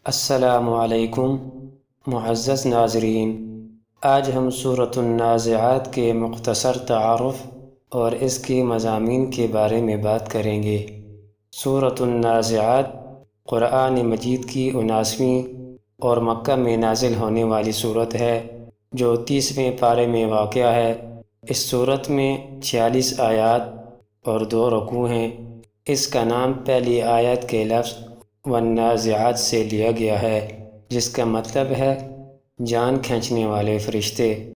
अस्सलामु अलैकुम मुअज़्ज़ज़ नाज़रीन, आज हम सूरतुन्नाज़िआत के मुख्तसर तारुफ़ और इसके मज़ामीन के बारे में बात करेंगे। सूरतुन्नाज़िआत क़ुरआन मजीद की 19वीं और मक्का में नाज़िल होने वाली सूरत है जो 30वें पारे में वाक़या है। इस सूरत में 46 आयात और 2 रुकू हैं। इसका नाम पहली आयत के लफ्ज़ वन्नाज़िआत से लिया गया है, जिसका मतलब है जान खींचने वाले फरिश्ते।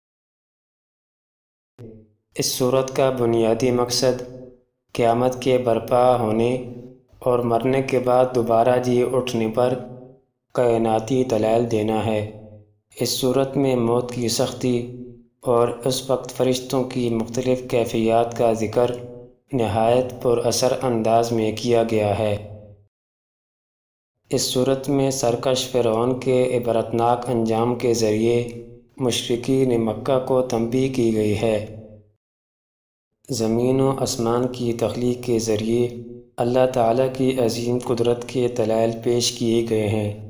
इस सूरत का बुनियादी मकसद क़यामत के बर्पा होने और मरने के बाद दोबारा जी उठने पर कायनाती दलाइल देना है। इस सूरत में मौत की सख्ती और उस वक्त फरिश्तों की मुख्तलिफ़ कैफ़ियत का ज़िक्र नहायत पुरअसर अंदाज में किया गया है। इस सूरत में सरकश फ़िरऔन के इबरतनाक अंजाम के ज़रिए मुशरिकीन मक्का को तंबीह की गई है। ज़मीन व आसमान की तख्लीक़ के ज़रिए अल्लाह ताला की अज़ीम कुदरत के दलाइल पेश किए गए हैं।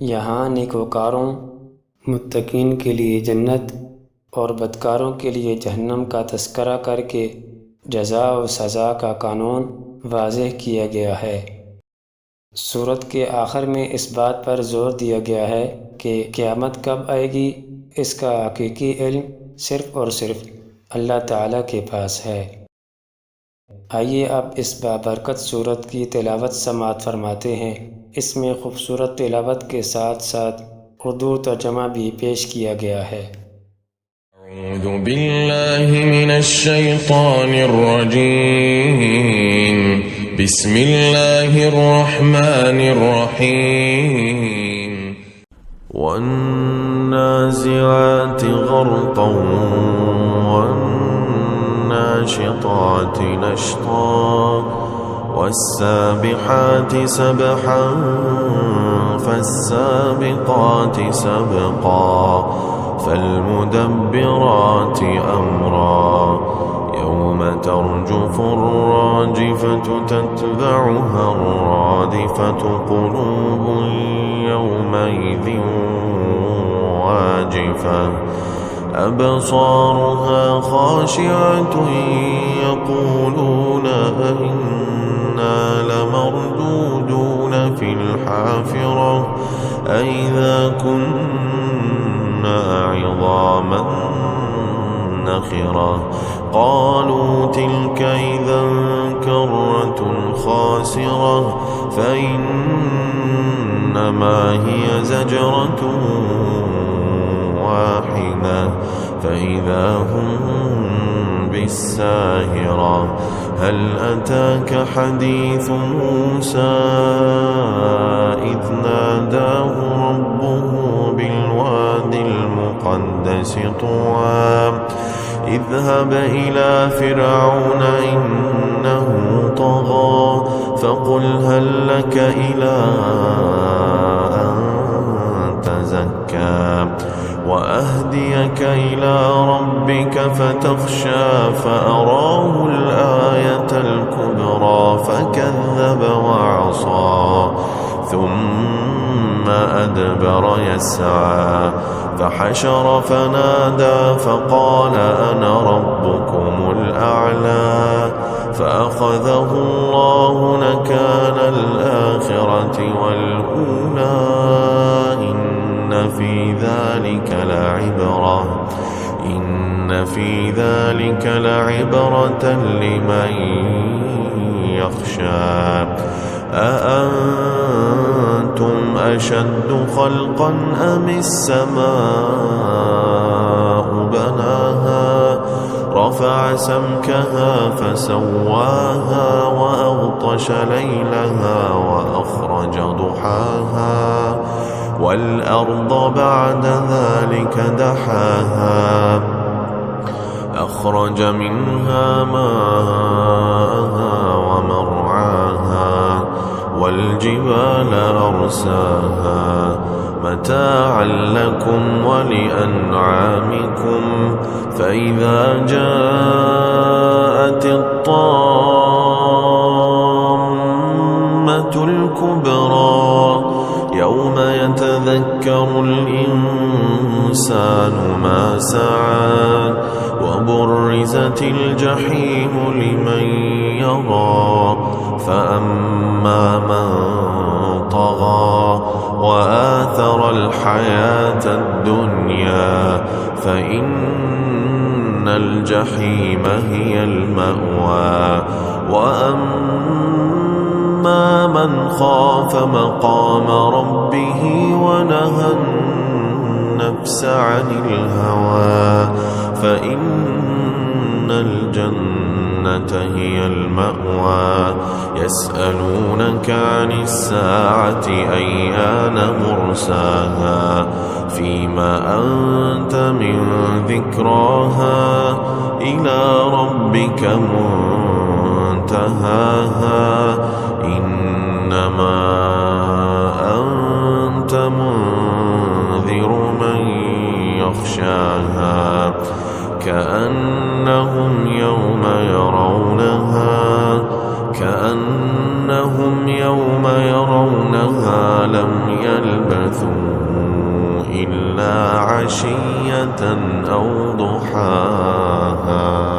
यहाँ नेकोकारों मुत्तकीन के लिए जन्नत और बदकारों के लिए जहन्नम का तज़किरा करके जज़ा व सज़ा का कानून वाज़ेह किया गया है। सूरत के आखिर में इस बात पर ज़ोर दिया गया है कि क़यामत कब आएगी, इसका हकीकी इल्म सिर्फ़ और सिर्फ़ अल्लाह ताला के पास है। आइए अब इस बाबरकत सूरत की तिलावत समाअत फरमाते हैं। इसमें खूबसूरत तिलावत के साथ साथ उर्दू तर्जमा भी पेश किया गया है। अऊज़ु बिल्लाहि मिनश शैतानिर रजीम। बिस्मिल्लाहिर रहमानिर रहीम। वन्नाज़िआति ग़र्क़न वन्नाशिताति नश्ता वस्साबिहाति सबहन फस्साबिक़ाति सबक़ा फल्मुदब्बिराति अम्रा यौम तर्जुफ़ु अर्राजिफ़तु तत्बअुहा अर्रादिफ़तु क़ुलूबुन यौमइज़िन वाजिफ़ः अबसारुहा ख़ाशिअतुन यक़ूलून अइन्ना लमरदूदून फ़िल हाफ़िरह अइज़ा कुन्ना عظاما نخرة قالوا تلك إذا كرة خاسرة فإنما هي زجرة واحدة فإذا هم بالساهرة هل أتاك حديث موسى إذ ناداه ربه بالوادي المقدس طوى اذهب إلى فرعون إنه طغى فقل هل لك إلى أن تزكى وأهديك إلى ربك فتخشى فأراه الآية الكبرى فكذب وعصى ثم أدبر يسعى فحشر فنادى فقال أنا ربكم الأعلى فأخذه الله نكال الآخرة والأولى إن في ذلك لعبرة لمن يخشى أأنتم أشد خلقا أم السماء بناها رفع سمكها فسواها وأغطش ليلها وأخرج ضحاها والأرض بعد ذلك دحاها أخرج منها ماءها ومرعاها والجبال أرساها متاعا لكم ولأنعامكم فإذا جاءت الطامة الكبرى يوم يتذكر الإنسان ما سعى وبرزت الجحيم لمن يرى فأما من طغى وآثر الحياة الدنيا فإن الجحيم هي المأوى وأما من خاف مقام ربه ونهى النفس عن الهوى فإن الجنة هي المأوى يسألونك عن الساعة أيان مرساها فيما أنت من ذكراها إلى ربك منتهاها إنما أنت منذر من يخشاها كأنهم يوم يرونها لم يلبثوا إلا عشية أو ضحاها.